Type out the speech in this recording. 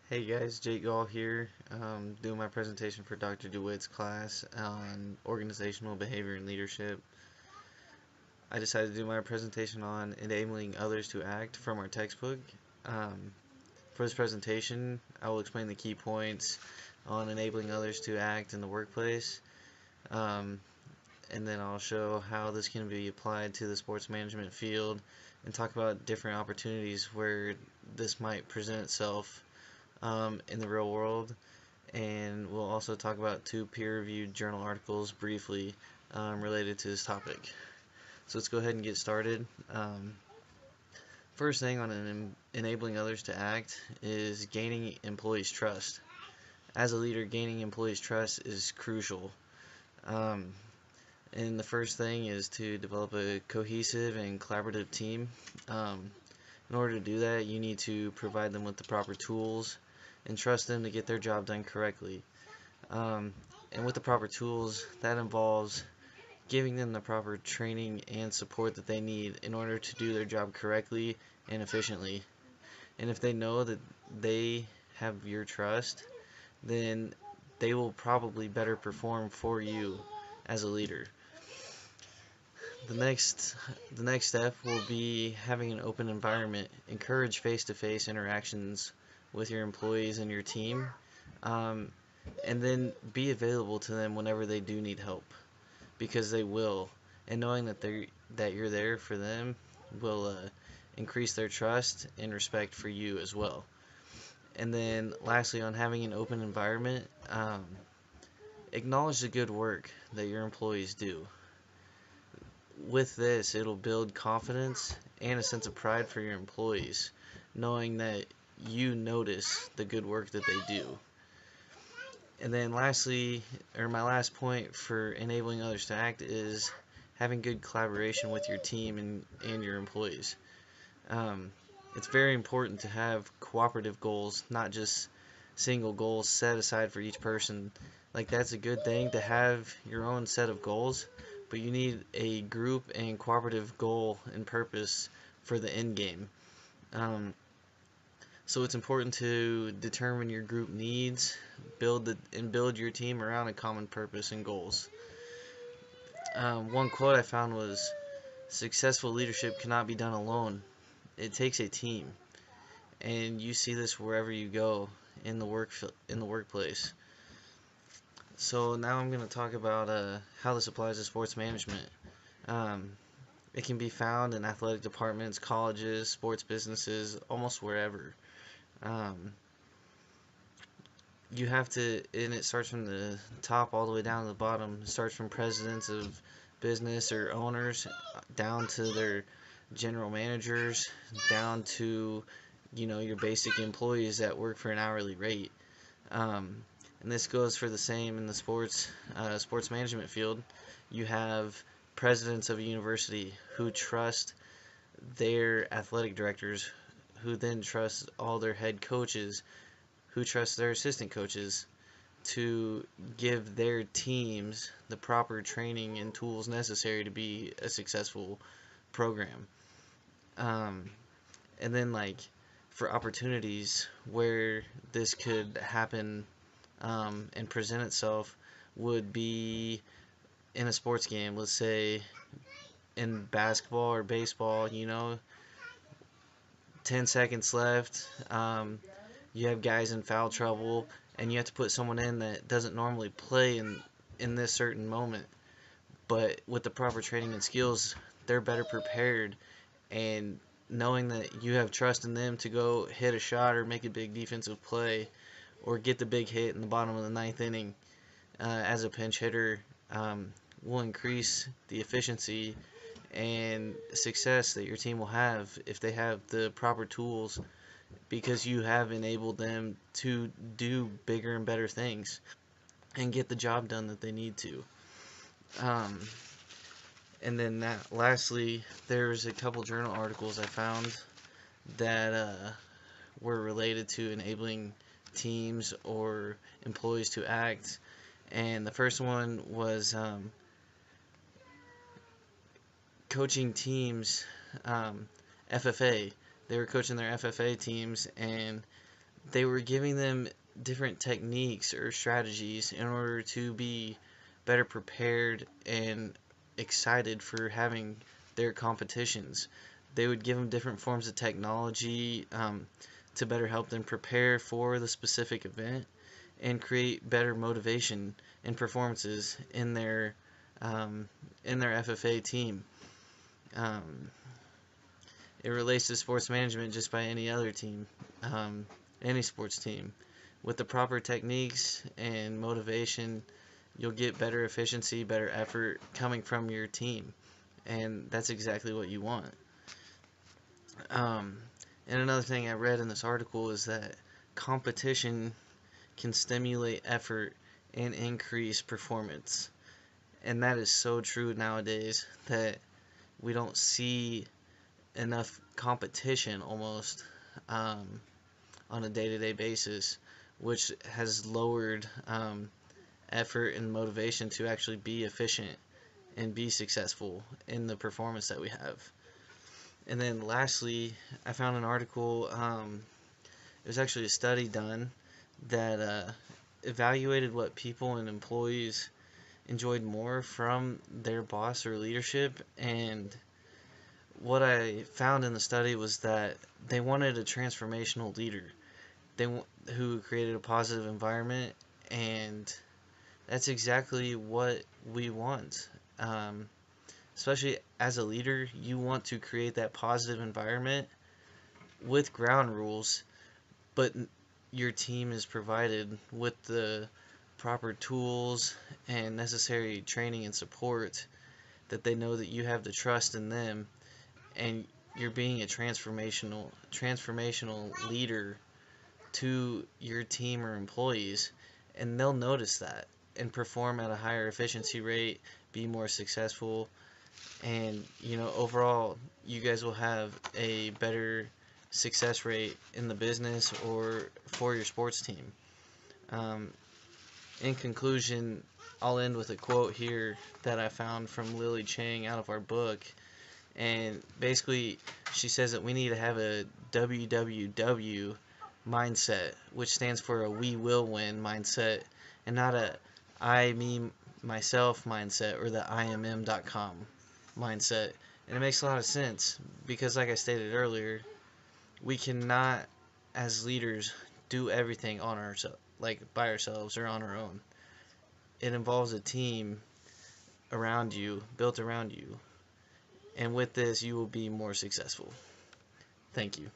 Hey guys, Jake Gaul here, doing my presentation for Dr. DeWitt's class on organizational behavior and leadership. I decided to do my presentation on enabling others to act from our textbook. Um, for this presentation, I will explain the key points on enabling others to act in the workplace, um, and then I'll show how this can be applied to the sports management field and talk about different opportunities where this might present itself in the real world, and we'll also talk about two peer-reviewed journal articles briefly related to this topic. So let's go ahead and get started. First thing on enabling others to act is gaining employees' trust. As a leader, gaining employees' trust is crucial. Um, and the first thing is to develop a cohesive and collaborative team. In order to do that, you need to provide them with the proper tools and trust them to get their job done correctly. Um, and with the proper tools, that involves giving them the proper training and support that they need in order to do their job correctly and efficiently. And if they know that they have your trust, then they will probably better perform for you as a leader. The next the next step will be having an open environment. Encourage face-to-face interactions with your employees and your team, um, and then be available to them whenever they do need help, because they will. And knowing that you're there for them will increase their trust and respect for you as well. And then lastly, on having an open environment, acknowledge the good work that your employees do. With this, it'll build confidence and a sense of pride for your employees, knowing that you notice the good work that they do. And then lastly, or my last point for enabling others to act, is having good collaboration with your team and your employees. Um, it's very important to have cooperative goals, not just single goals set aside for each person. Like, that's a good thing to have your own set of goals, but you need a group and cooperative goal and purpose for the end game. So it's important to determine your group needs, build your team around a common purpose and goals. One quote I found was, "Successful leadership cannot be done alone. It takes a team." And you see this wherever you go in the workplace. So now I'm going to talk about how this applies to sports management. Um, it can be found in athletic departments, colleges, sports businesses, almost wherever. Um, you have to, and it starts from the top all the way down to the bottom. It starts from presidents of business or owners down to their general managers, down to your basic employees that work for an hourly rate. Um, and this goes for the same in the sports management field. You have presidents of a university who trust their athletic directors, who then trust all their head coaches, who trust their assistant coaches to give their teams the proper training and tools necessary to be a successful program. Um, and then, like, for opportunities where this could happen and present itself, would be in a sports game. Let's say in basketball or baseball, 10 seconds left, you have guys in foul trouble, and you have to put someone in that doesn't normally play in this certain moment. But with the proper training and skills, they're better prepared, and knowing that you have trust in them to go hit a shot or make a big defensive play or get the big hit in the bottom of the ninth inning as a pinch hitter, will increase the efficiency and success that your team will have if they have the proper tools, because you have enabled them to do bigger and better things and get the job done that they need to. Um, and then lastly, there's a couple journal articles I found that were related to enabling teams or employees to act. And the first one was coaching teams, FFA. They were coaching their FFA teams, and they were giving them different techniques or strategies in order to be better prepared and excited for having their competitions. They would give them different forms of technology to better help them prepare for the specific event and create better motivation and performances um, in their FFA team. Um, it relates to sports management just by any other team, any sports team. With the proper techniques and motivation, you'll get better efficiency, better effort coming from your team, and that's exactly what you want. Um, and another thing I read in this article is that competition can stimulate effort and increase performance. And that is so true nowadays that we don't see enough competition almost on a day-to-day basis, which has lowered effort and motivation to actually be efficient and be successful in the performance that we have. And then lastly, I found an article, it was actually a study done that evaluated what people and employees enjoyed more from their boss or leadership. And what I found in the study was that they wanted a transformational leader who created a positive environment, and that's exactly what we want. Especially as a leader, you want to create that positive environment with ground rules, but your team is provided with the proper tools and necessary training and support, that they know that you have the trust in them and you're being a transformational leader to your team or employees, and they'll notice that and perform at a higher efficiency rate, be more successful, and overall you guys will have a better success rate in the business or for your sports team. Um, in conclusion, I'll end with a quote here that I found from Lily Chang out of our book. And basically, she says that we need to have a WWW mindset, which stands for a we will win mindset, and not a I, me, myself mindset or the IMM.com mindset. And it makes a lot of sense because, like I stated earlier, we cannot, as leaders, do everything on ourselves, like by ourselves or on our own. It involves a team around you, built around you, and with this, you will be more successful. Thank you.